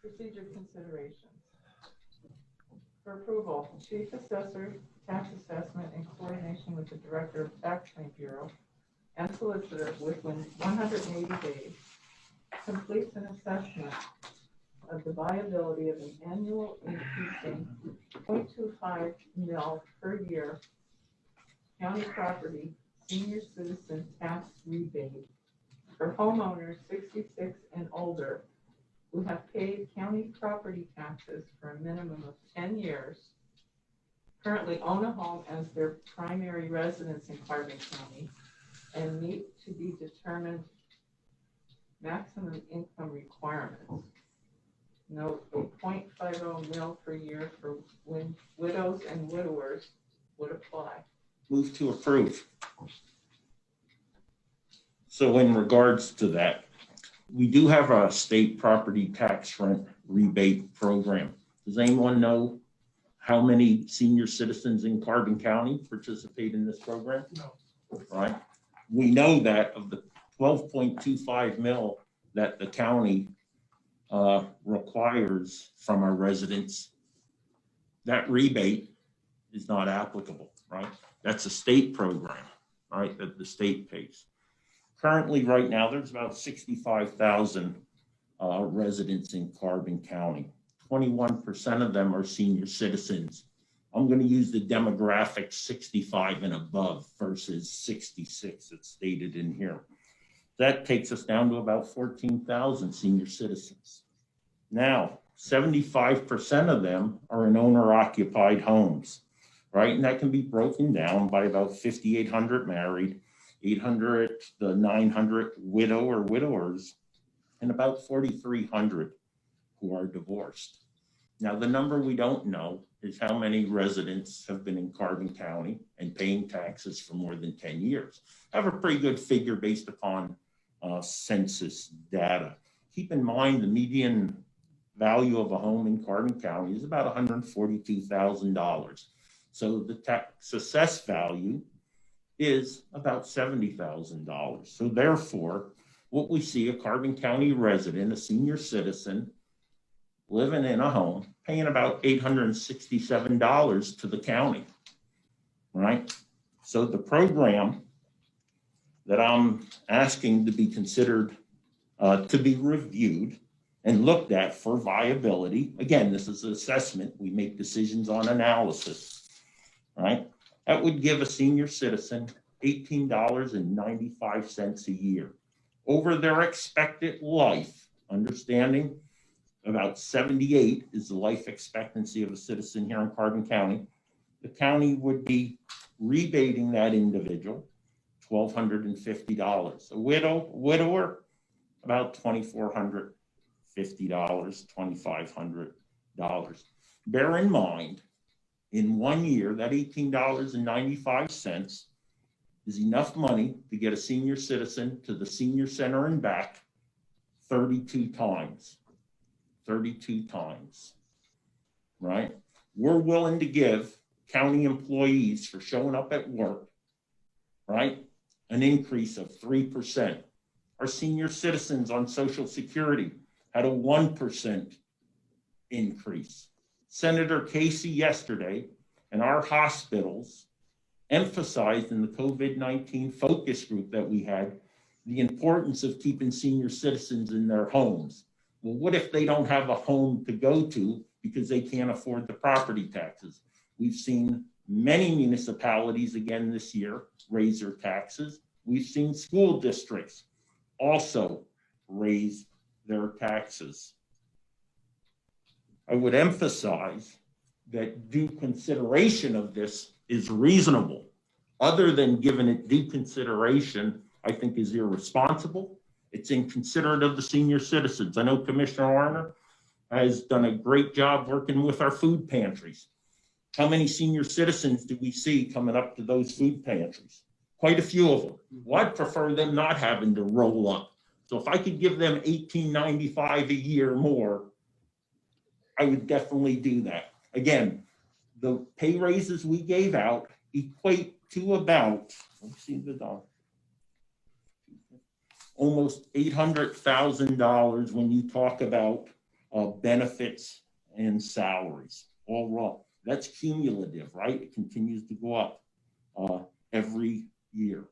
Procedure considerations. For approval, Chief Assessor, Tax Assessment in coordination with the Director of Tax Claim Bureau and Solicitor within 180 days completes an assessment of the viability of an annual increasing 0.25 mil per year county property senior citizen tax rebate for homeowners 66 and older who have paid county property taxes for a minimum of 10 years, currently own a home as their primary residence in Carbon County, and meet to be determined maximum income requirements. Note a 0.50 mil per year for widows and widowers would apply. Move to approve. So in regards to that, we do have a state property tax rent rebate program. Does anyone know how many senior citizens in Carbon County participate in this program? No. Right. We know that of the 12.25 mil that the county requires from our residents, that rebate is not applicable, right? That's a state program, right, that the state pays. Currently, right now, there's about 65,000 residents in Carbon County. 21% of them are senior citizens. I'm going to use the demographic 65 and above versus 66 that's stated in here. That takes us down to about 14,000 senior citizens. Now, 75% of them are in owner-occupied homes, right? And that can be broken down by about 5,800 married, 800 to 900 widow or widowers, and about 4,300 who are divorced. Now, the number we don't know is how many residents have been in Carbon County and paying taxes for more than 10 years. I have a pretty good figure based upon census data. Keep in mind the median value of a home in Carbon County is about $142,000. So the tax assessed value is about $70,000. So therefore, what we see, a Carbon County resident, a senior citizen, living in a home, paying about $867 to the county, right? So the program that I'm asking to be considered, to be reviewed and looked at for viability. Again, this is an assessment. We make decisions on analysis, right? That would give a senior citizen $18.95 a year. Over their expected life, understanding about 78 is the life expectancy of a citizen here in Carbon County, the county would be rebating that individual $1,250. A widower, about $2,450, $2,500. Bear in mind, in 1 year, that $18.95 is enough money to get a senior citizen to the senior center and back 32 times. 32 times, right? We're willing to give county employees for showing up at work, right, an increase of 3%. Our senior citizens on Social Security had a 1% increase. Senator Casey yesterday and our hospitals emphasized in the COVID-19 focus group that we had the importance of keeping senior citizens in their homes. Well, what if they don't have a home to go to because they can't afford the property taxes? We've seen many municipalities again this year raise their taxes. We've seen school districts also raise their taxes. I would emphasize that due consideration of this is reasonable. Other than giving it due consideration, I think is irresponsible. It's inconsiderate of the senior citizens. I know Commissioner Warner has done a great job working with our food pantries. How many senior citizens do we see coming up to those food pantries? Quite a few of them. Well, I'd prefer them not having to roll up. So if I could give them $18.95 a year more, I would definitely do that. Again, the pay raises we gave out equate to about, let's see the dollar, almost $800,000 when you talk about benefits and salaries, all wrong. That's cumulative, right? It continues to go up every year.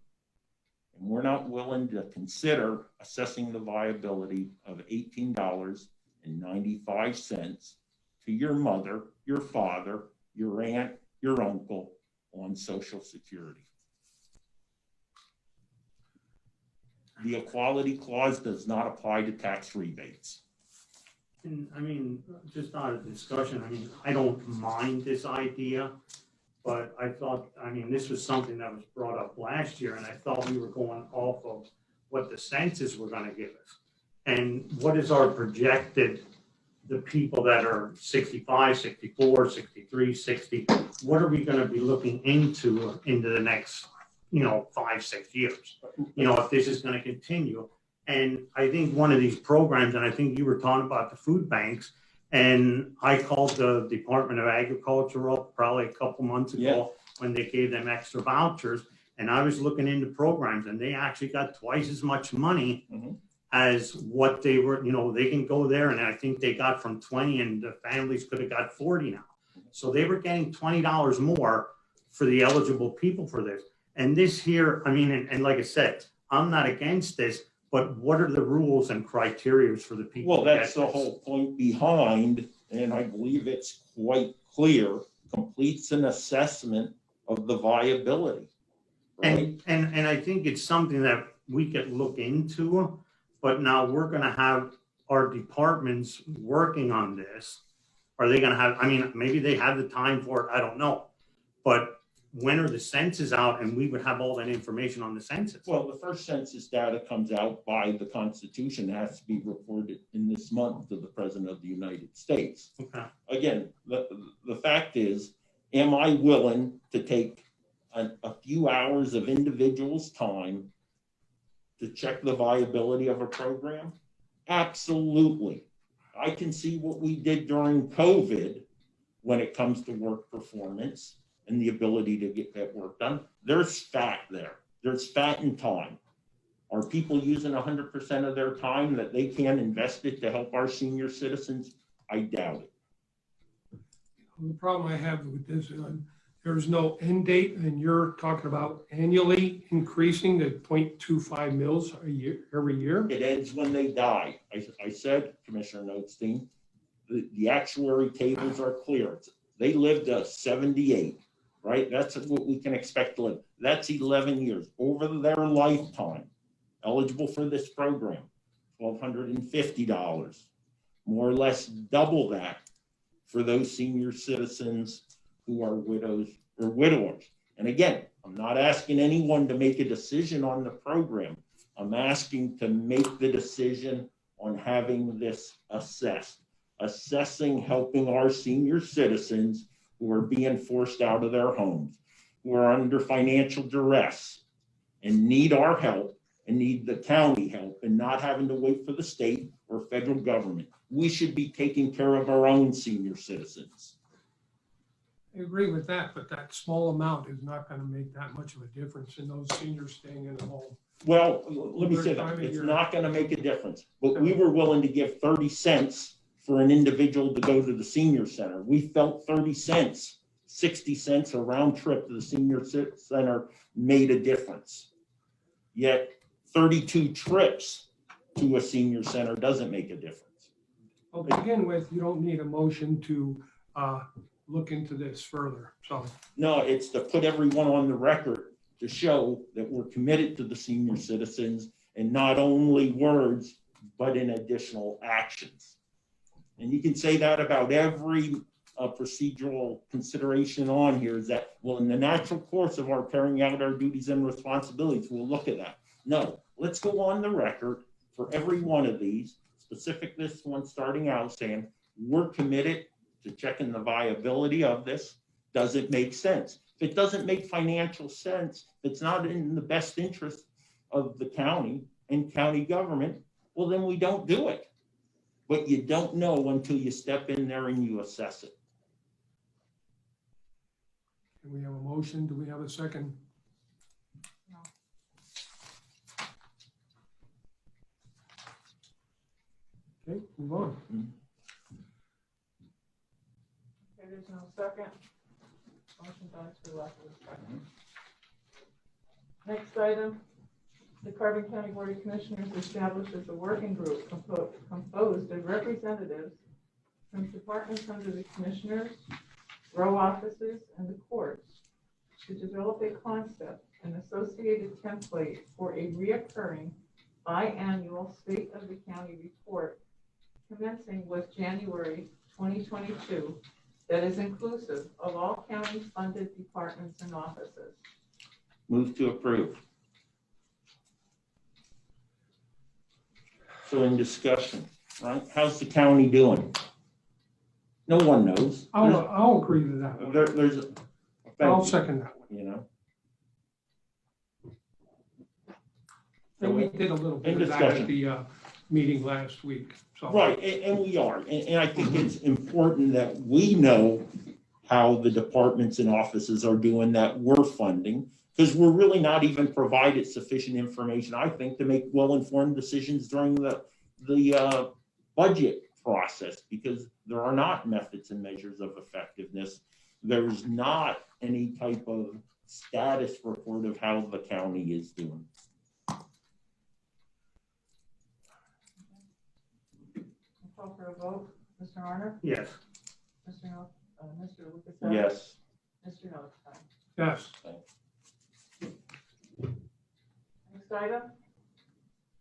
And we're not willing to consider assessing the viability of $18.95 to your mother, your father, your aunt, your uncle on Social Security. The equality clause does not apply to tax rebates. And I mean, just not a discussion, I mean, I don't mind this idea, but I thought, I mean, this was something that was brought up last year, and I thought we were going off of what the census were gonna give us. And what is our projected, the people that are 65, 64, 63, 60, what are we gonna be looking into the next, 5, 6 years? If this is gonna continue. And I think one of these programs, and I think you were talking about the food banks, and I called the Department of Agriculture up probably a couple months ago when they gave them extra vouchers. And I was looking into programs, and they actually got twice as much money as what they were, they can go there, and I think they got from 20, and the families could have got 40 now. So they were getting $20 more for the eligible people for this. And this here, I mean, and like I said, I'm not against this, but what are the rules and criteria for the people? Well, that's the whole point behind, and I believe it's quite clear, completes an assessment of the viability. Right? And I think it's something that we could look into, but now we're gonna have our departments working on this. Are they gonna have, I mean, maybe they have the time for it, I don't know. But when are the census out, and we would have all that information on the census? Well, the first census data comes out by the Constitution. It has to be reported in this month to the President of the United States. Okay. Again, the fact is, am I willing to take a few hours of individuals' time to check the viability of a program? Absolutely. I can see what we did during COVID when it comes to work performance and the ability to get that work done. There's fat there. There's fat in time. Are people using 100% of their time that they can invest it to help our senior citizens? I doubt it. The problem I have with this is there's no end date, and you're talking about annually increasing the 0.25 mils a year, every year. It ends when they die. I said, Commissioner Notstein, the actuary tables are clear. They lived to 78. Right? That's what we can expect to live. That's 11 years. Over their lifetime, eligible for this program, $1,250, more or less double that for those senior citizens who are widows or widowers. And again, I'm not asking anyone to make a decision on the program. I'm asking to make the decision on having this assessed. Assessing helping our senior citizens who are being forced out of their homes, who are under financial duress and need our help and need the county help and not having to wait for the state or federal government. We should be taking care of our own senior citizens. I agree with that, but that small amount is not going to make that much of a difference in those seniors staying in the home. Well, let me say that. It's not going to make a difference, but we were willing to give 30 cents for an individual to go to the senior center. We felt 30 cents, 60 cents a round trip to the senior center made a difference. Yet 32 trips to a senior center doesn't make a difference. Well, to begin with, you don't need a motion to look into this further. So no, it's to put everyone on the record to show that we're committed to the senior citizens, and not only words, but in additional actions. And you can say that about every procedural consideration on here, is that, well, in the natural course of our carrying out our duties and responsibilities, we'll look at that. No, let's go on the record for every one of these, specific this one starting out saying, we're committed to checking the viability of this. Does it make sense? If it doesn't make financial sense, if it's not in the best interest of the county and county government, well, then we don't do it. But you don't know until you step in there and you assess it. can we have a motion? Do we have a second? No. Okay, move on. There's no second. Motion dies for lack of a second. Next item, the Carbon County Board of Commissioners establishes a working group composed of representatives from departments under the commissioners, row offices, and the courts to develop a concept and associated template for a reoccurring biannual State of the County report commencing with January 2022 that is inclusive of all county-funded departments and offices. Move to approve. So in discussion, right? How's the county doing? No one knows. I'll agree to that one. There's, I'll second that one. you know. And we did a little bit In of that discussion. at the meeting last week, so. Right, and we are, and I think it's important that we know how the departments and offices are doing that we're funding, because we're really not even provided sufficient information, I think, to make well-informed decisions during the budget process, because there are not methods and measures of effectiveness. There's not any type of status report of how the county is doing. Call for a vote. Mr. Arner? Yes. Mr. Lucas? Yes. Mr. Notstein? Yes, Next item,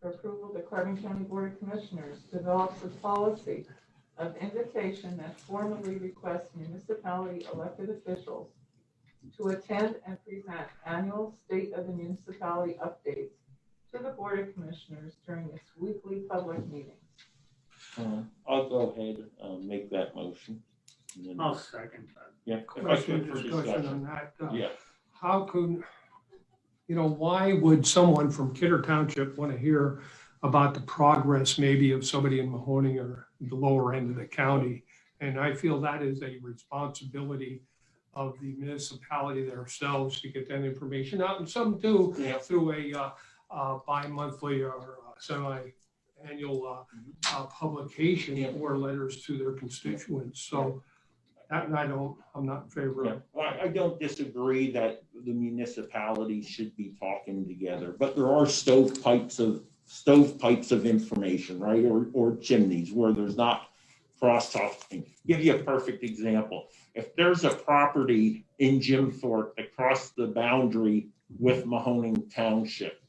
for approval, the Carbon County Board of Commissioners develops a policy of invitation that formally requests municipality elected officials to attend and present annual State of the Municipality updates to the Board of Commissioners during its weekly public meetings. I'll go ahead, make that motion. And then- I'll second that. Yeah. if I question, could for discussion on that. Yeah, How could, why would someone from Kidder Township want to hear about the progress maybe of somebody in Mahoning or the lower end of the county? And I feel that is a responsibility of the municipality themselves to get that information out. And some do yeah, through a bi-monthly or semi-annual publication Yeah. or letters to their constituents. So that I'm not in favor yeah. of. I don't disagree that the municipalities should be talking together, but there are stovepipes of information, right? Or chimneys where there's not cross-talking. Give you a perfect example. If there's a property in Jim Thorpe that crossed the boundary with Mahoning Township,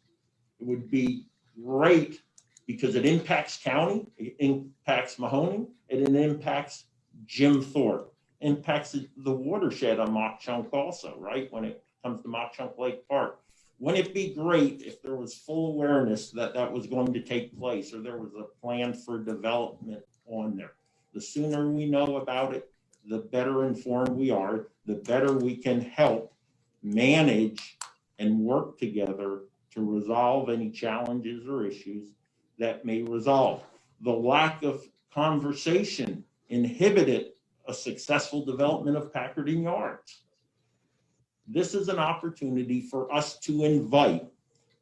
it would be great because it impacts county, it impacts Mahoning, and it impacts Jim Thorpe, impacts the watershed on Mock Chunk also, right? When it comes to Mock Chunk Lake Park. Wouldn't it be great if there was full awareness that that was going to take place or there was a plan for development on there? The sooner we know about it, the better informed we are, the better we can help manage and work together to resolve any challenges or issues that may resolve. The lack of conversation inhibited a successful development of Packarding Yards. This is an opportunity for us to invite,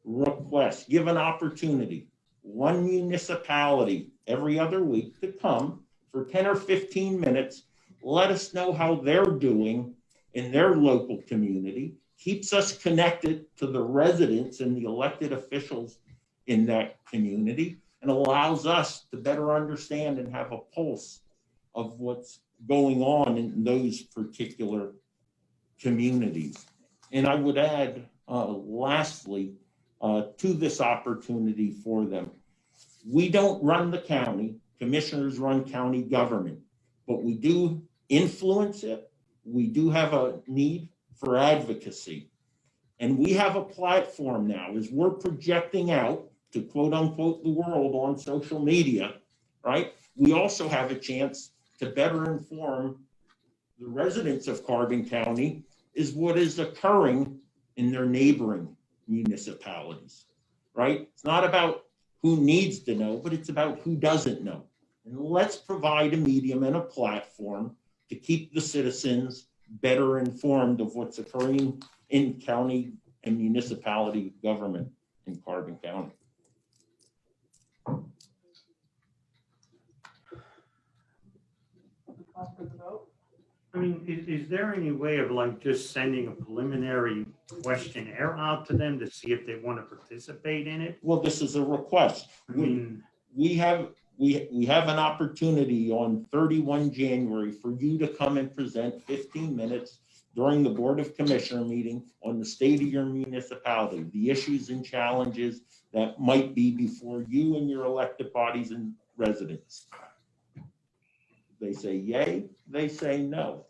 request, give an opportunity, one municipality every other week to come for 10 or 15 minutes, let us know how they're doing in their local community, keeps us connected to the residents and the elected officials in that community, and allows us to better understand and have a pulse of what's going on in those particular communities. And I would add, lastly, to this opportunity for them, we don't run the county, commissioners run county government, but we do influence it. We do have a need for advocacy. And we have a platform now as we're projecting out to quote unquote the world on social media, right? We also have a chance to better inform the residents of Carbon County is what is occurring in their neighboring municipalities, right? It's not about who needs to know, but it's about who doesn't know. And let's provide a medium and a platform to keep the citizens better informed of what's occurring in county and municipality government in Carbon County. Call for the vote. I mean, Is there any way of like just sending a preliminary questionnaire out to them to see if they want to participate in it? Well, this is a request. I mean, We have an opportunity on 31 January for you to come and present 15 minutes during the Board of Commissioner meeting on the state of your municipality, the issues and challenges that might be before you and your elected bodies and residents. They say yay, they say no.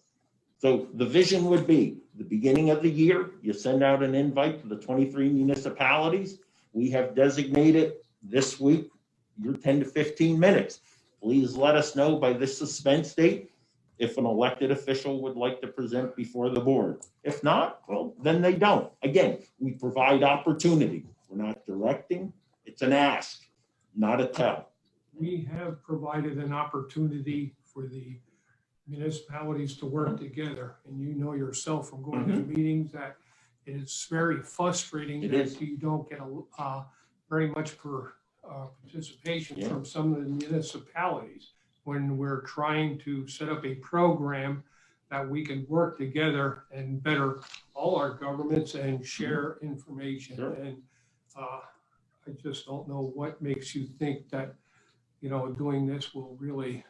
So the vision would be the beginning of the year, you send out an invite to the 23 municipalities. We have designated this week your 10 to 15 minutes. Please let us know by this suspense date if an elected official would like to present before the board. If not, well, then they don't. Again, we provide opportunity. We're not directing. It's an ask, not a tell. We have provided an opportunity for the municipalities to work together. And you know yourself from going to meetings that it is very frustrating It that is. you don't get very much participation Yeah. from some of the municipalities when we're trying to set up a program that we can work together and better all our governments and share information. Sure. And I just don't know what makes you think that, doing this will really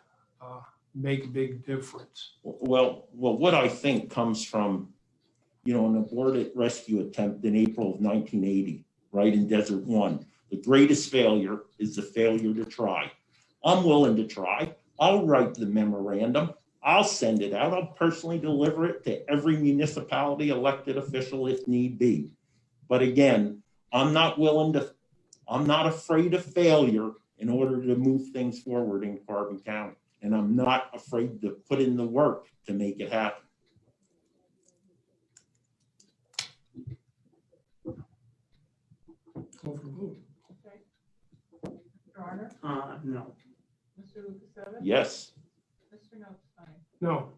make a big difference. Well, what I think comes from, an aborted rescue attempt in April of 1980, right in Desert One. The greatest failure is the failure to try. I'm willing to try. I'll write the memorandum. I'll send it out. I'll personally deliver it to every municipality elected official if need be. But again, I'm not afraid of failure in order to move things forward in Carbon County. And I'm not afraid to put in the work to make it happen. Call for vote. Okay. Mr. Arner? no. Mr. Lukasevich? Yes. Mr. Notstein? No,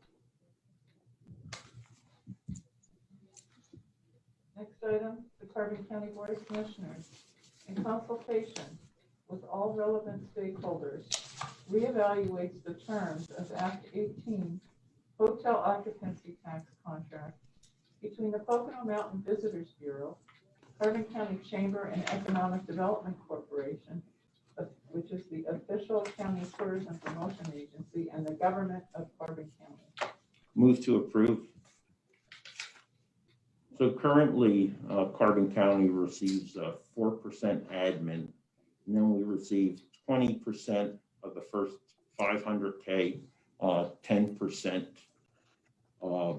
Next item, the Carbon County Board of Commissioners, in consultation with all relevant stakeholders, reevaluates the terms of Act 18 Hotel Occupancy Tax Contract between the Pocono Mountain Visitors Bureau, Carbon County Chamber and Economic Development Corporation, which is the official county tourism promotion agency, and the government of Carbon County. Move to approve. So currently, Carbon County receives 4% admin, and then we receive 20% of the first 500K, 10%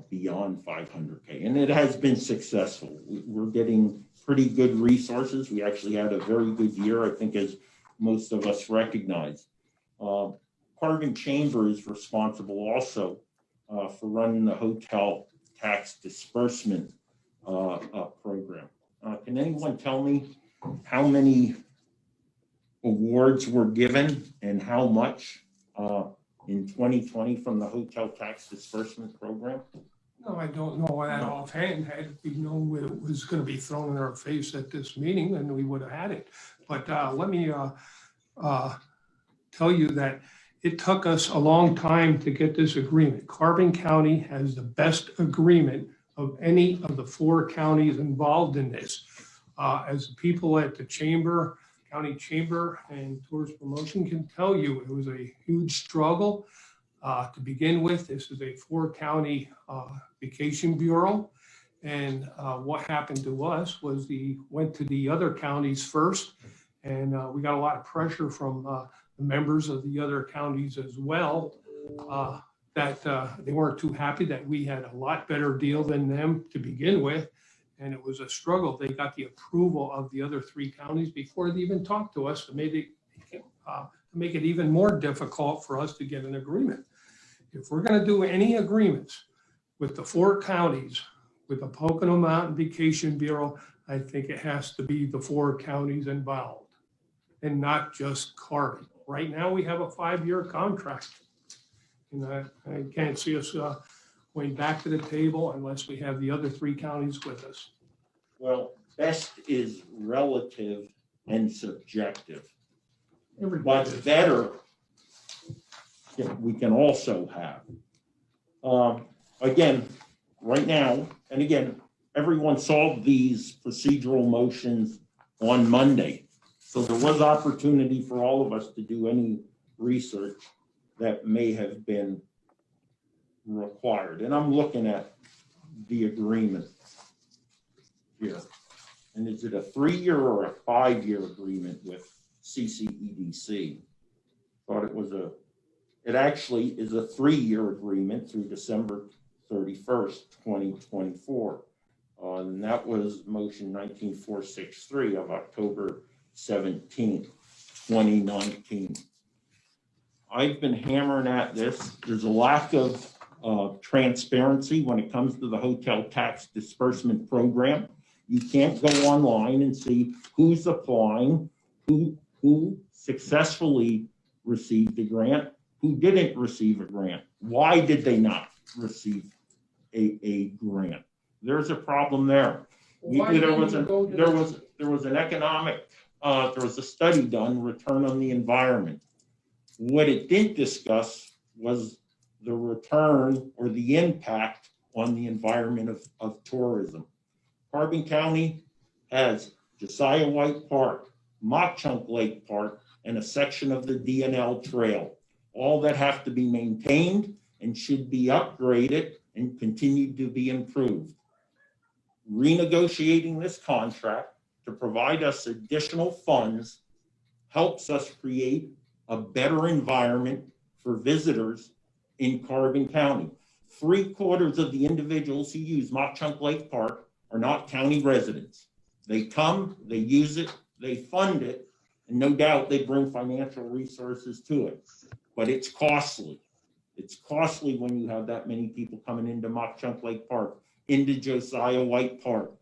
beyond 500K. And it has been successful. We're getting pretty good resources. We actually had a very good year, I think, as most of us recognize. Carbon Chamber is responsible also for running the hotel tax disbursement program. Can anyone tell me how many awards were given and how much in 2020 from the hotel tax disbursement program? no, I don't know that offhand. Had we known it was going to be thrown in our face at this meeting, then we would have had it. But let me tell you that it took us a long time to get this agreement. Carbon County has the best agreement of any of the 4 counties involved in this. As the people at the Chamber, County Chamber and Tourist Promotion can tell you, it was a huge struggle to begin with. This is a 4-county vacation bureau. And what happened to us was went to the other counties first. And we got a lot of pressure from the members of the other counties as well, that they weren't too happy that we had a lot better deal than them to begin with. And it was a struggle. They got the approval of the other 3 counties before they even talked to us to make it even more difficult for us to get an agreement. If we're going to do any agreements with the 4 counties, with the Pocono Mountain Vacation Bureau, I think it has to be the 4 counties involved and not just Carbon. Right now, we have a 5-year contract. And I can't see us going back to the table unless we have the other 3 counties with us. Well, best is relative and subjective. Everybody What's is. better, we can also have. again, right now, and again, everyone saw these procedural motions on Monday. So there was opportunity for all of us to do any research that may have been required. And I'm looking at the agreement here. And is it a 3-year or a 5-year agreement with CCEDC? Thought it actually is a 3-year agreement through December 31st, 2024. And that was motion 19463 of October 17th, 2019. I've been hammering at this. There's a lack of transparency when it comes to the hotel tax disbursement program. You can't go online and see who's applying, who successfully received a grant, who didn't receive a grant. Why did they not receive a grant? There's a problem there. There was an economic, there was a study done, return on the environment. What it didn't discuss was the return or the impact on the environment of tourism. Carbon County has Josiah White Park, Mock Chunk Lake Park, and a section of the DNL Trail, all that have to be maintained and should be upgraded and continue to be improved. Renegotiating this contract to provide us additional funds helps us create a better environment for visitors in Carbon County. 3/4 of the individuals who use Mock Chunk Lake Park are not county residents. They come, they use it, they fund it, and no doubt they bring financial resources to it. But it's costly. It's costly when you have that many people coming into Mock Chunk Lake Park, into Josiah White Park,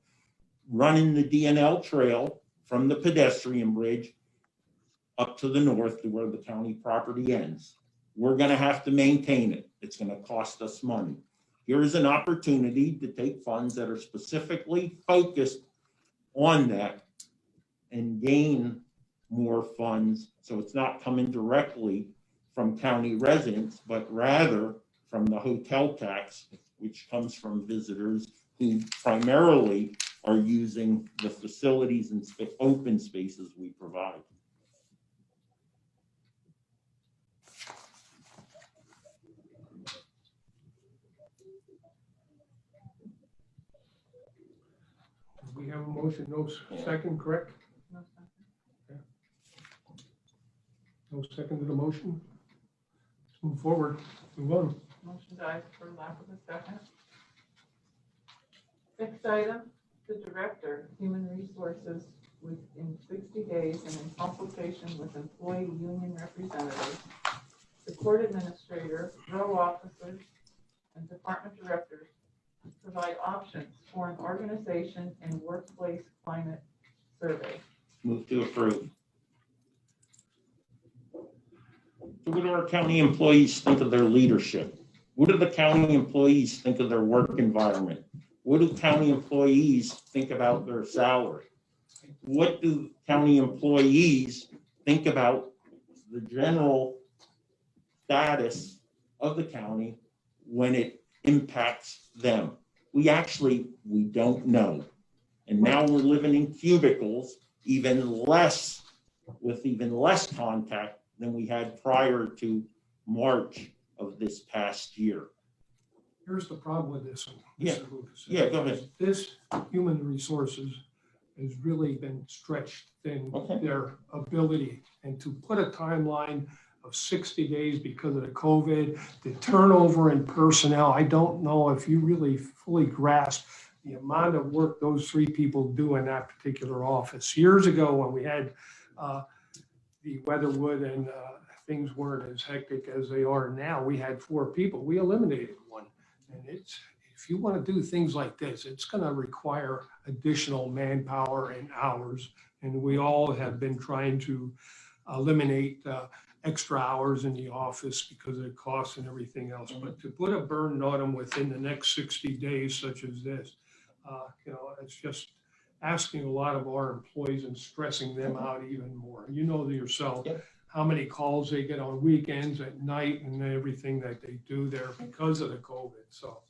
running the DNL Trail from the pedestrian bridge up to the north to where the county property ends. We're going to have to maintain it. It's going to cost us money. Here is an opportunity to take funds that are specifically focused on that and gain more funds, so it's not coming directly from county residents, but rather from the hotel tax, which comes from visitors who primarily are using the facilities and open spaces we provide. We have a motion, no second, correct? No second. No second to the motion. Let's move forward. Move on. Motion dies for lack of a second. 6th item, the Director, Human Resources, within 60 days and in consultation with employee union representatives, the court administrator, row officers, and department directors provide options for an organization and workplace climate survey. Move to approve. So what do our county employees think of their leadership? What do the county employees think of their work environment? What do county employees think about their salary? What do county employees think about the general status of the county when it impacts them? We don't know. And now we're living in cubicles, with even less contact than we had prior to March of this past year. Here's the problem with this one. Yeah. Mr. Lucas. Yeah, go ahead. This human resources has really been stretched thin, Okay. their ability, and to put a timeline of 60 days because of the COVID, the turnover in personnel, I don't know if you really fully grasp the amount of work those 3 people do in that particular office. Years ago, when we had the Weatherwood and things weren't as hectic as they are now, we had 4 people. We eliminated one. And if you want to do things like this, it's going to require additional manpower and hours. And we all have been trying to eliminate extra hours in the office because of the costs and everything else. But to put a burden on them within the next 60 days, such as this, it's just asking a lot of our employees and stressing them out even more. You know yourself, Yep. how many calls they get on weekends, at night, and everything that they do there because of the COVID, so.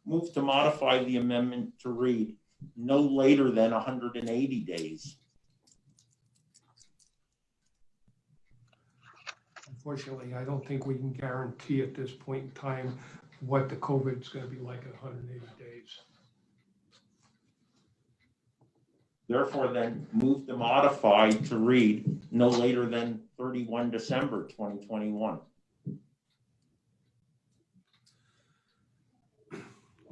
Move to modify the amendment to read no later than 180 days. Unfortunately, I don't think we can guarantee at this point in time what the COVID is gonna be like at 180 days. Therefore, then move to modify to read no later than 31 December 2021.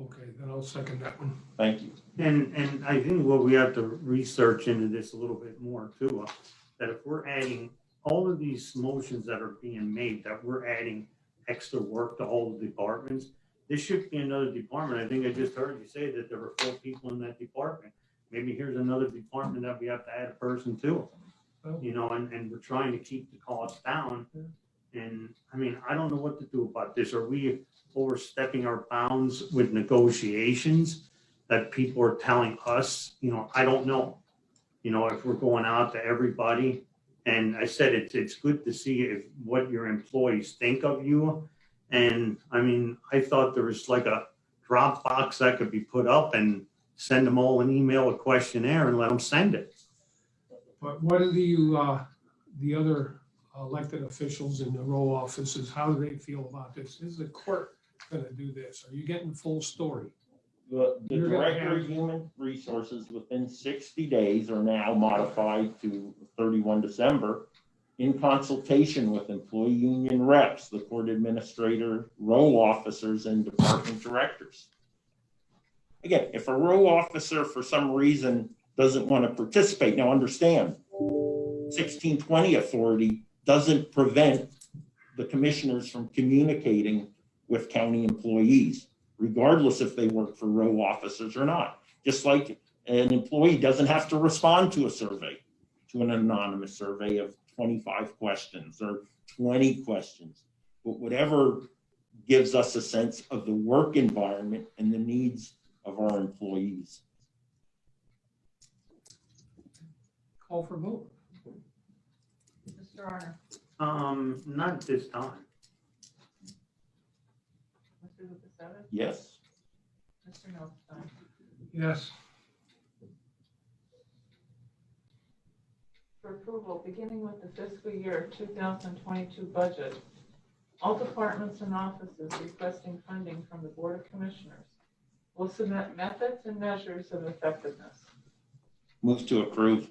Okay, then I'll second that one. Thank you. And I think what we have to research into this a little bit more too, that if we're adding all of these motions that are being made, that we're adding extra work to all the departments, this should be another department. I think I just heard you say that there were 4 people in that department. Maybe here's another department that we have to add a person to, you know, and we're trying to keep the costs down. And I mean, I don't know what to do about this. Are we overstepping our bounds with negotiations that people are telling us? You know, I don't know. You know, if we're going out to everybody, and I said it's good to see if what your employees think of you. And I mean, I thought there was like a drop box that could be put up and send them all an email, a questionnaire, and let them send it. But what are the other elected officials in the row offices, how do they feel about this? Is the court gonna do this? Are you getting the full story? The You're gonna Director of have- Human Resources within 60 days are now modified to 31 December in consultation with employee union reps, the court administrator, row officers, and department directors. Again, if a row officer for some reason doesn't want to participate, now understand, 1620 authority doesn't prevent the commissioners from communicating with county employees, regardless if they work for row officers or not. Just like an employee doesn't have to respond to a survey, to an anonymous survey of 25 questions or 20 questions. But whatever gives us a sense of the work environment and the needs of our employees. Call for vote. Mr. Arner, Not at this time. Mr. Lukasevich, Yes? Mr. Notstein. Yes, For approval, beginning with the fiscal year 2022 budget, all departments and offices requesting funding from the Board of Commissioners will submit methods and measures of effectiveness. Move to approve.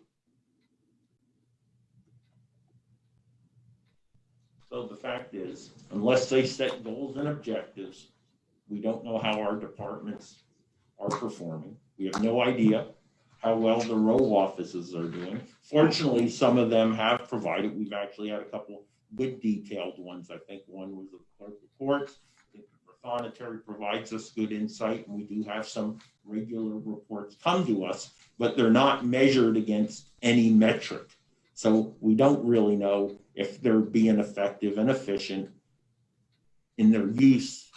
So the fact is, unless they set goals and objectives, we don't know how our departments are performing. We have no idea how well the row offices are doing. Fortunately, some of them have provided. We've actually had a couple good detailed ones. I think one was the clerk of courts. The Thonotary provides us good insight, and we do have some regular reports come to us, but they're not measured against any metric. So we don't really know if they're being effective and efficient in their use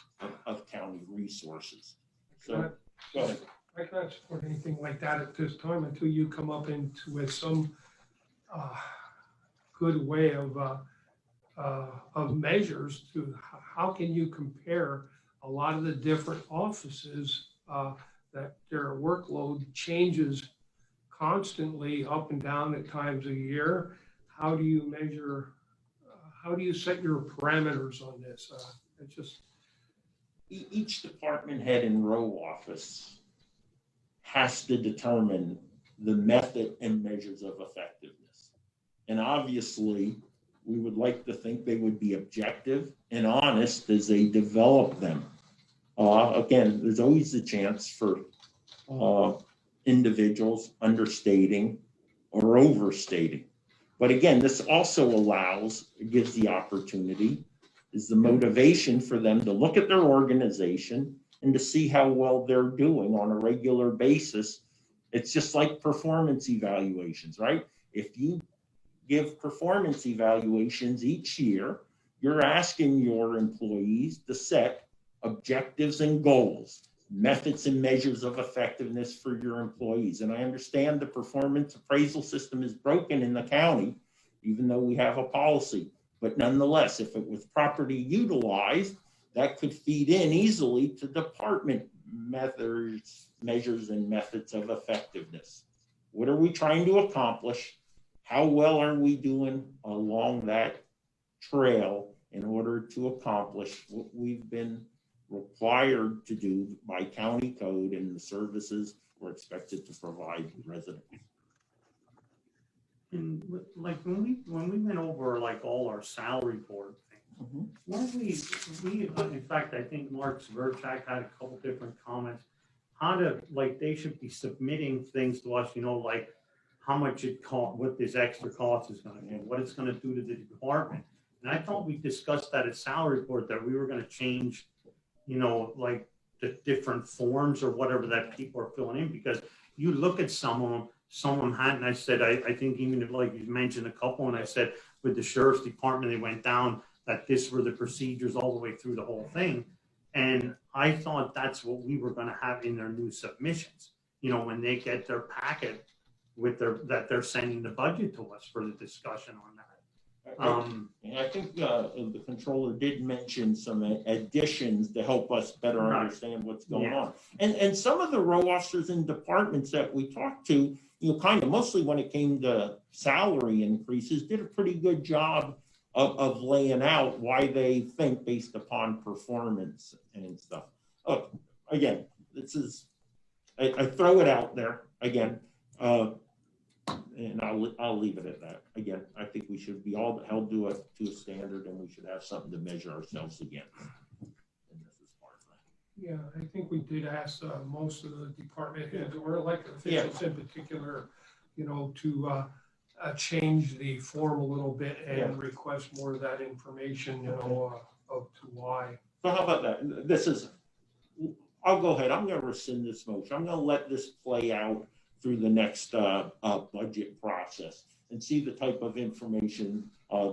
of county resources. So, go ahead. I can't support anything like that at this time until you come up with some good way of measures to how can you compare a lot of the different offices that their workload changes constantly up and down at times a year. How do you measure, how do you set your parameters on this? It's just. Each department head and row office has to determine the method and measures of effectiveness. And obviously, we would like to think they would be objective and honest as they develop them. Again, there's always a chance for individuals understating or overstating. But again, this also gives the opportunity, is the motivation for them to look at their organization and to see how well they're doing on a regular basis. It's just like performance evaluations, right? If you give performance evaluations each year, you're asking your employees to set objectives and goals, methods and measures of effectiveness for your employees. And I understand the performance appraisal system is broken in the county, even though we have a policy. But nonetheless, if it was properly utilized, that could feed in easily to department measures and methods of effectiveness. What are we trying to accomplish? How well are we doing along that trail in order to accomplish what we've been required to do by county code and the services we're expected to provide residents? And like when we went over like all our salary board things, when we in fact, I think Mark Zverchak had a couple different comments, how to, like, they should be submitting things to us, you know, like how much it cost, what this extra cost is gonna be, what it's gonna do to the department. And I thought we discussed that at salary board, that we were gonna change, you know, like the different forms or whatever that people are filling in, because you look at some of them hadn't. I said, I think even if, like you mentioned a couple, and I said with the sheriff's department, they went down that this were the procedures all the way through the whole thing. And I thought that's what we were gonna have in their new submissions, you know, when they get their packet with that they're sending the budget to us for the discussion on that. And I think the controller did mention some additions to help us better understand what's going on. And some of the row officers in departments that we talked to, you know, kind of mostly when it came to salary increases, did a pretty good job of laying out why they think based upon performance and stuff. Oh, again, this is, I throw it out there again. And I'll leave it at that. Again, I think we should be all held to a standard, and we should have something to measure ourselves against. And this is part of that. Yeah, I think we did ask most of the department heads or elected officials in particular, you know, to change the form a little bit and request more of that information, you know, of to why. So how about that? This is, I'll go ahead. I'm going to rescind this motion. I'm going to let this play out through the next budget process and see the type of information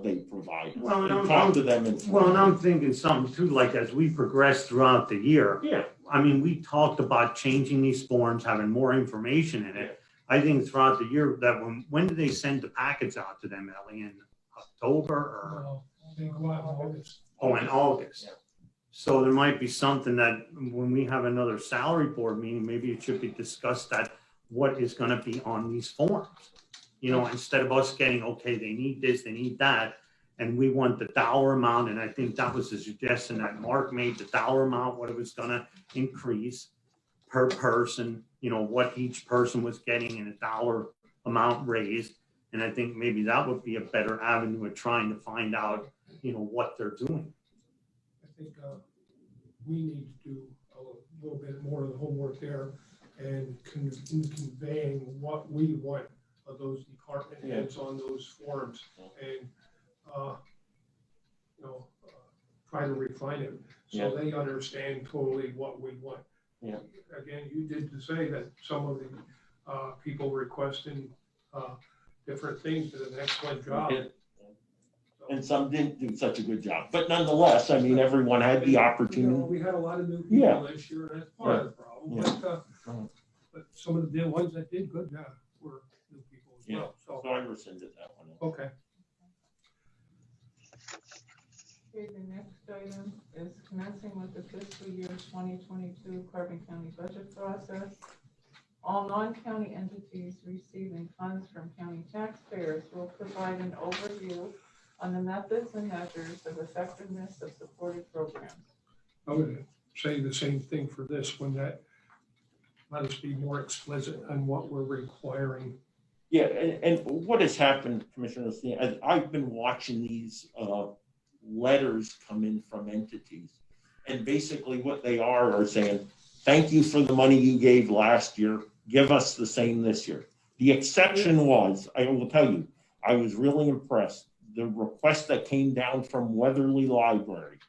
they provide. Well, and talk to them. And I'm thinking something too, like as we progress throughout the year. Yeah. I mean, we talked about changing these forms, having more information in it. I think throughout the year that when do they send the packets out to them, Ellie? In October or? They go out in August. Oh, in August. Yeah. So there might be something that when we have another salary board meeting, maybe it should be discussed that what is going to be on these forms, you know, instead of us getting, okay, they need this, they need that, and we want the dollar amount. And I think that was the suggestion that Mark made, the dollar amount, what it was going to increase per person, you know, what each person was getting in a dollar amount raised. And I think maybe that would be a better avenue of trying to find out, you know, what they're doing. I think we need to do a little bit more of the homework there and conveying what we want of those department heads on those forms, and you know, try to refine it so they understand totally what we want. Yeah. Again, you did to say that some of the people requesting different things did an excellent job. And some didn't do such a good job, but nonetheless, I mean, everyone had the opportunity. You know, we had a lot of new people this year, and that's part of the problem. Yeah. But some of the ones that did good were new people as well. So I rescinded that one. Okay. Okay, the next item is commencing with the fiscal year 2022 Carbon County budget process. All non-county entities receiving funds from county taxpayers will provide an overview on the methods and measures of effectiveness of supported programs. I would say the same thing for this one, that let us be more explicit on what we're requiring. Yeah, and what has happened, Commissioner, I've been watching these letters come in from entities, and basically what they are saying, thank you for the money you gave last year, give us the same this year. The exception was, I will tell you, I was really impressed. The request that came down from Weatherly Library,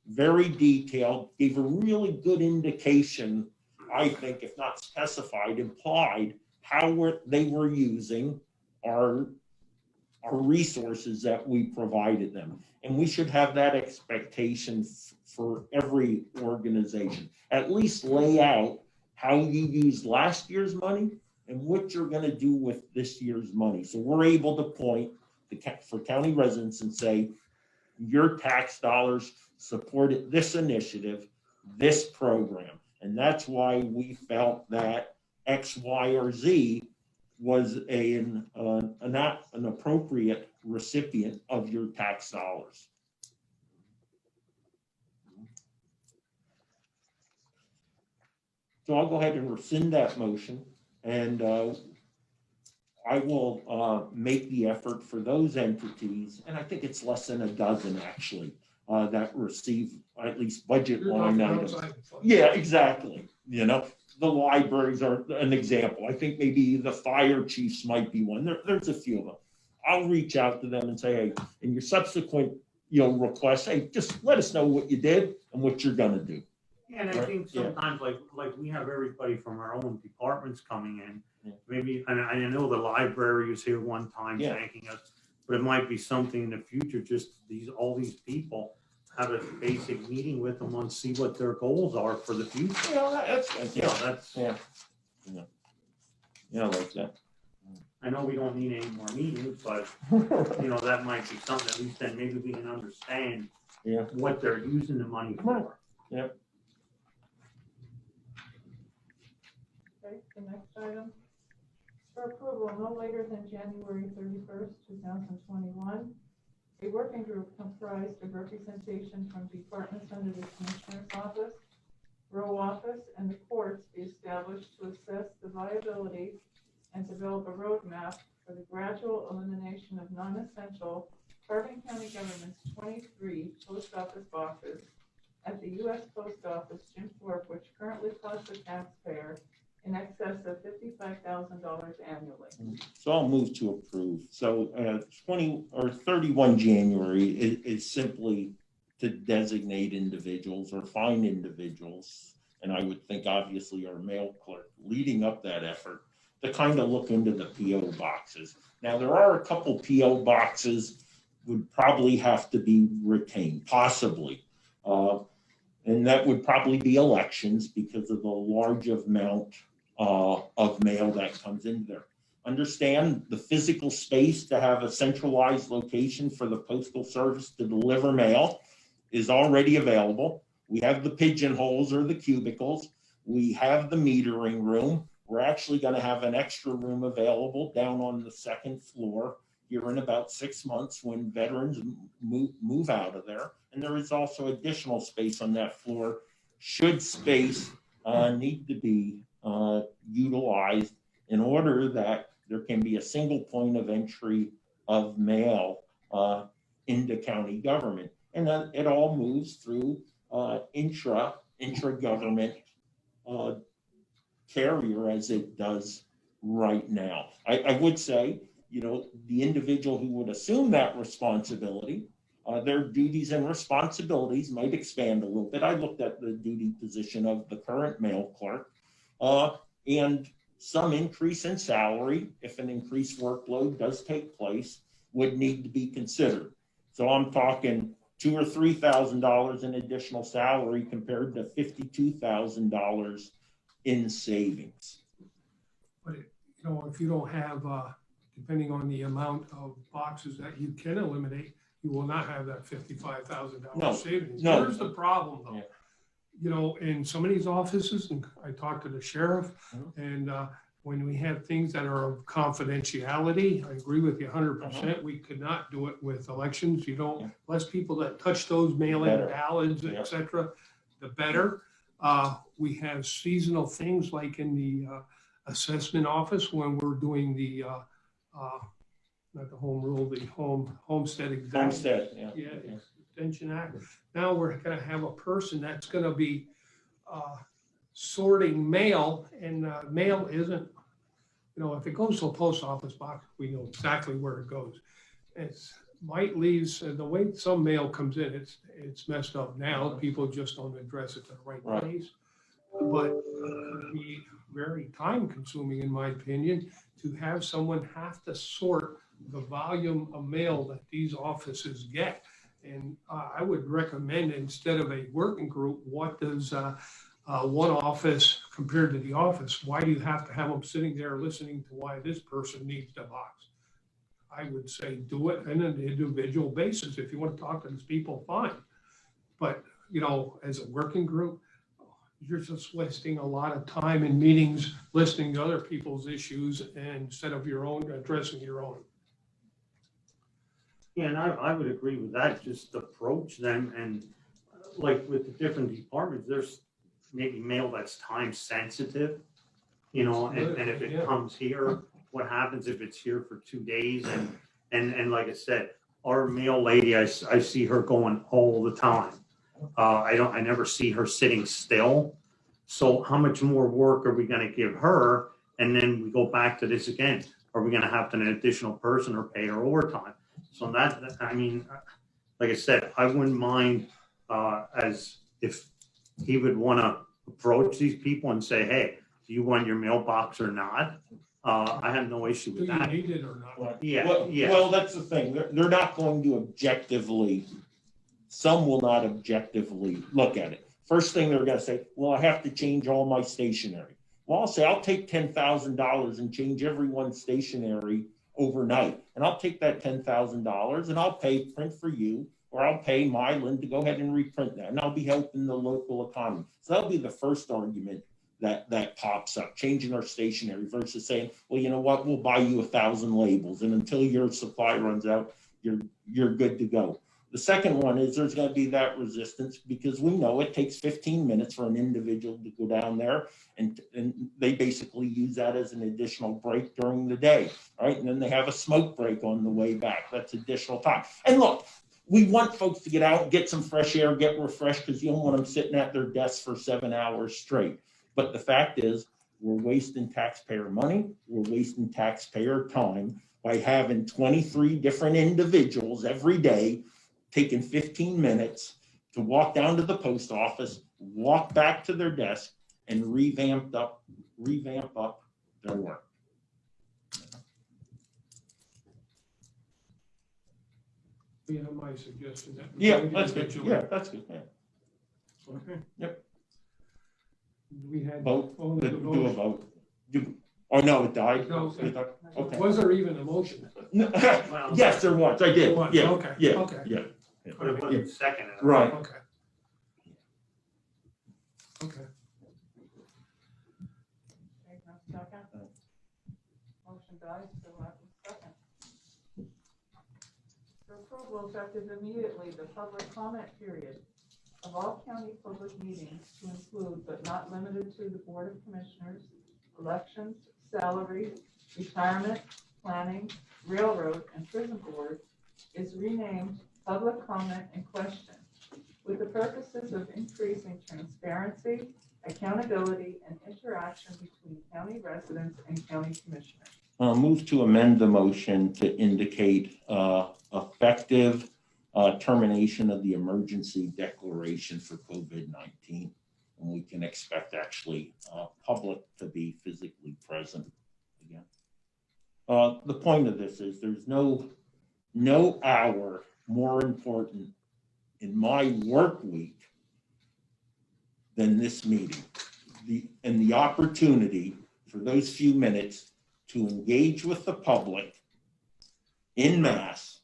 very detailed, gave a really good indication, I think, if not specified, implied how they were using our resources that we provided them. And we should have that expectation for every organization. At least lay out how you used last year's money and what you're going to do with this year's money. So we're able to point for county residents and say, your tax dollars supported this initiative, this program. And that's why we felt that X, Y, or Z was an appropriate recipient of your tax dollars. So I'll go ahead and rescind that motion, and I will make the effort for those entities, and I think it's less than a dozen actually, that receive at least budget You're line talking items. outside the fund. Yeah, exactly. You know, the libraries are an example. I think maybe the fire chiefs might be one. There's a few of them. I'll reach out to them and say, hey, in your subsequent, requests, hey, just let us know what you did and what you're gonna do. Yeah, and I Right, think yeah. sometimes like we have everybody from our own departments coming in. Yeah. Maybe, and I know the library was here one time Yeah. thanking us, but it might be something in the future, just all these people, have a basic meeting with them and see what their goals are for the future. That's, That's, like that. I know we don't need any more meetings, but that might be something, at least then maybe we can understand Yeah. what they're using the money for. Okay, the next item. For approval, no later than January 31st, 2021, a working group comprised of representation from departments under the Commissioner's Office, Row Office, and the courts be established to assess the viability and develop a roadmap for the gradual elimination of non-essential Carbon County government's 23 post office boxes at the U.S. Post Office, Jim Thorpe, which currently costs the taxpayer in excess of $55,000 annually. So I'll move to approve. So 31 January is simply to designate individuals or find individuals. And I would think obviously our mail clerk leading up that effort to kind of look into the PO boxes. Now there are a couple PO boxes would probably have to be retained, possibly. And that would probably be elections because of the large amount of mail that comes in there. Understand the physical space to have a centralized location for the Postal Service to deliver mail is already available. We have the pigeonholes or the cubicles. We have the metering room. We're actually going to have an extra room available down on the second floor here in about 6 months when veterans move out of there. And there is also additional space on that floor should space need to be utilized in order that there can be a single point of entry of mail into county government. And then it all moves through intra-government carrier as it does right now. I would say, the individual who would assume that responsibility, their duties and responsibilities might expand a little bit. I looked at the duty position of the current mail clerk, and some increase in salary, if an increased workload does take place, would need to be considered. So I'm talking $2,000 or $3,000 in additional salary compared to $52,000 in savings. But if you don't have, depending on the amount of boxes that you can eliminate, you will not have that $55,000 savings. No. Here's the problem, though. Yeah. In some of these offices, and I talked to the sheriff, Mhm. and when we have things that are of confidentiality, I agree with you 100%. We could not do it with elections. Less people that touch those mail-in Better. ballots, Yeah. et cetera, the better. We have seasonal things like in the assessment office when we're doing the not the home rule, the homestead exemption. Homestead, Yeah, Extension Act. Now we're going to have a person that's going to be sorting mail, and mail isn't, if it goes to a post office box, we know exactly where it goes. Might leaves the way some mail comes in, it's messed up now. People just don't address it to the right place. But it would be very time consuming, in my opinion, to have someone have to sort the volume of mail that these offices get. And I would recommend, instead of a working group, what does one office compared to the office? Why do you have to have them sitting there listening to why this person needs the box? I would say do it on an individual basis. If you want to talk to these people, fine. But, you know, as a working group, you're just wasting a lot of time in meetings, listening to other people's issues and instead of your own, addressing your own. Yeah, and I would agree with that, just approach them and like with the different departments, there's maybe mail that's time sensitive, you know, and if it Yeah. comes here, what happens if it's here for 2 days? And like I said, our mail lady, I see her going all the time. I never see her sitting still. So how much more work are we gonna give her? And then we go back to this again. Are we gonna have to an additional person or pay her overtime? So that, I mean, like I said, I wouldn't mind, as if he would wanna approach these people and say, hey, do you want your mailbox or not? I have no issue Do with you that. need it or not? Yeah, Well, yeah. well, that's the thing. They're not going to objectively, some will not objectively look at it. First thing they're gonna say, well, I have to change all my stationery. Well, I'll say, I'll take $10,000 and change everyone's stationery overnight. And I'll take that $10,000 and I'll pay print for you, or I'll pay Mylan to go ahead and reprint that. And I'll be helping the local economy. So that'll be the first argument that pops up, changing our stationery versus saying, well, you know what, we'll buy you 1,000 labels. And until your supply runs out, you're good to go. The second one is there's going to be that resistance because we know it takes 15 minutes for an individual to go down there and they basically use that as an additional break during the day, right? And then they have a smoke break on the way back. That's additional time. And look, we want folks to get out, get some fresh air, get refreshed because you don't want them sitting at their desks for 7 hours straight. But the fact is, we're wasting taxpayer money, we're wasting taxpayer time by having 23 different individuals every day taking 15 minutes to walk down to the post office, walk back to their desk, and revamp up their work. You have my suggestion that. Yeah, that's good. Yeah, that's good. Yeah. Okay. Yep. We had. Vote. only the Do a vote. vote. Oh, no, it died. No, Okay. Was there even a motion? No, yes, there was. I did. There was, Yeah. okay, Yeah. okay. Yeah. But it wasn't seconded. Right. Okay. Okay. Okay, no second. Motion dies, so that was second. For approval effective immediately, the public comment period of all county public meetings to include but not limited to the Board of Commissioners, elections, salary, retirement, planning, railroad, and prison board is renamed public comment and question with the purposes of increasing transparency, accountability, and interaction between county residents and county commissioners. Move to amend the motion to indicate effective termination of the emergency declaration for COVID-19. And we can expect actually public to be physically present again. The point of this is there's no hour more important in my work week than this meeting. The opportunity for those few minutes to engage with the public en masse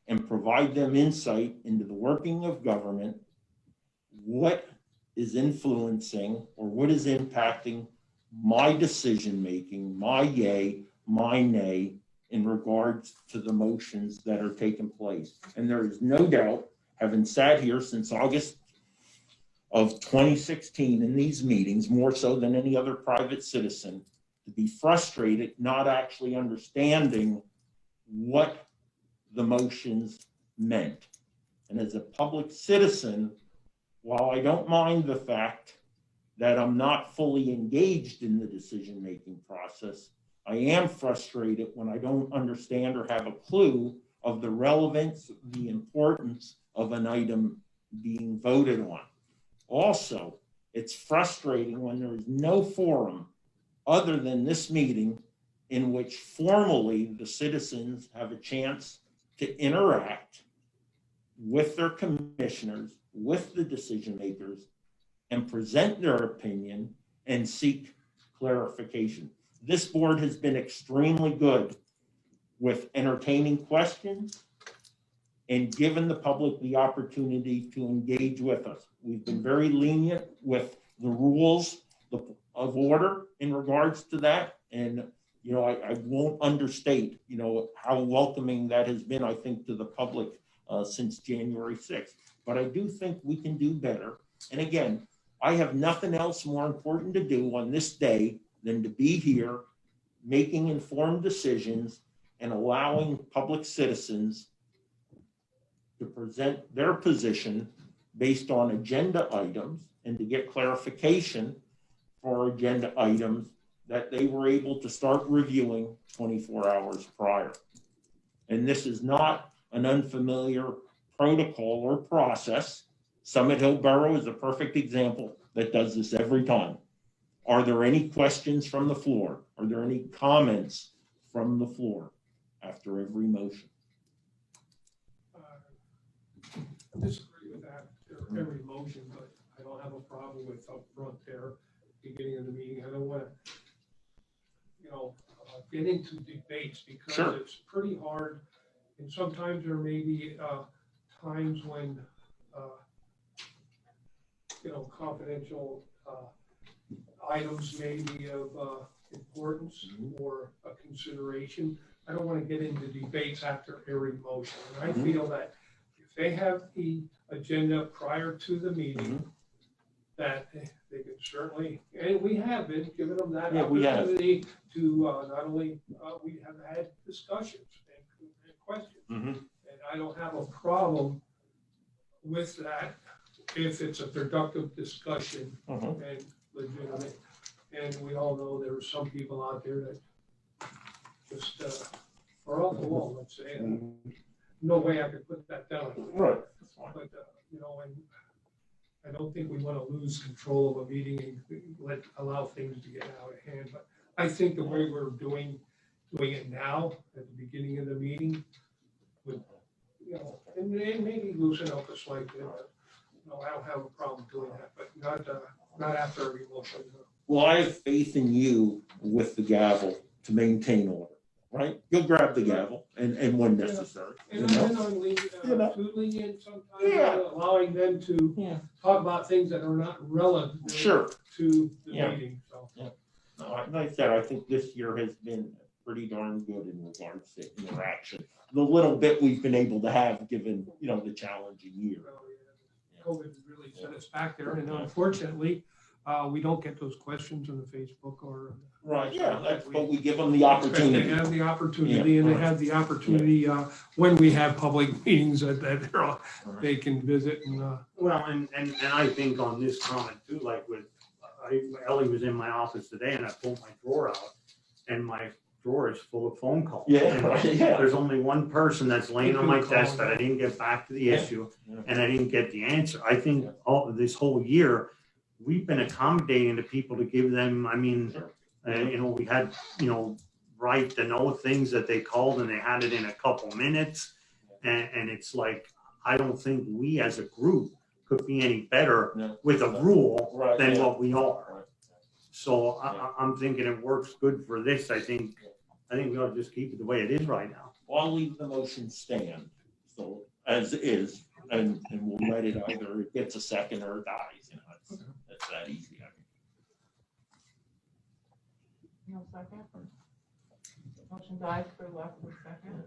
and provide them insight into the working of government, what is influencing or what is impacting my decision-making, my yay, my nay, in regards to the motions that are taking place. And there is no doubt, having sat here since August of 2016 in these meetings, more so than any other private citizen, to be frustrated, not actually understanding what the motions meant. And as a public citizen, while I don't mind the fact that I'm not fully engaged in the decision-making process, I am frustrated when I don't understand or have a clue of the relevance, the importance of an item being voted on. Also, it's frustrating when there is no forum other than this meeting in which formally the citizens have a chance to interact with their commissioners, with the decision makers, and present their opinion and seek clarification. This board has been extremely good with entertaining questions and given the public the opportunity to engage with us. We've been very lenient with the rules of order in regards to that. And, you know, I won't understate, you know, how welcoming that has been, I think, to the public since January 6th. But I do think we can do better. And again, I have nothing else more important to do on this day than to be here, making informed decisions and allowing public citizens to present their position based on agenda items and to get clarification for agenda items that they were able to start reviewing 24 hours prior. And this is not an unfamiliar protocol or process. Summit Hill Borough is a perfect example that does this every time. Are there any questions from the floor? Are there any comments from the floor after every motion? I disagree with that, every motion, but I don't have a problem with up front there, beginning of the meeting. I don't want to, you know, get into debates because Sure. it's pretty hard. And sometimes there may be times when, you know, confidential items may be of importance or a consideration. I don't want to get into debates after every motion. And I feel that if they have the agenda prior to the meeting, that they can certainly, and we have been giving them that opportunity to not only, we have had discussions and questions. And I don't have a problem with that if it's a productive discussion and legitimate. And we all know there are some people out there that just are off the wall, let's say. No way I could put that down. Right. But, you know, and I don't think we want to lose control of a meeting and allow things to get out of hand. But I think the way we're doing it now at the beginning of the meeting would, you know, and maybe loosen up a slight bit. You know, I don't have a problem doing that, but not after every motion. Well, I have faith in you with the gavel to maintain order, right? You'll grab the gavel and when necessary. And I'm too lenient sometimes, allowing them to talk about things that are not relevant Sure. to the meeting. So. No, like I said, I think this year has been pretty darn good in regards to interaction. The little bit we've been able to have given, you know, the challenging year. COVID really set us back there, and unfortunately, we don't get those questions on the Facebook or. Right, yeah, but we give them the opportunity. They have the opportunity, and they have the opportunity when we have public meetings that they can visit and. Well, and I think on this comment too, like with, Ellie was in my office today and I pulled my drawer out and my drawer is full of phone calls. There's only one person that's laying on my desk that I didn't get back to the issue and I didn't get the answer. I think this whole year, we've been accommodating to people to give them, I mean, you know, we had, you know, right to know things that they called and they had it in a couple minutes. And it's like, I don't think we as a group could be any better with a rule than what we are. So I'm thinking it works good for this. I think we ought to just keep it the way it is right now. Well, I'll leave the motion stand, so as is, and we'll let it either it gets a second or it dies. You know, it's that easy. No second? Motion dies for lack of a second.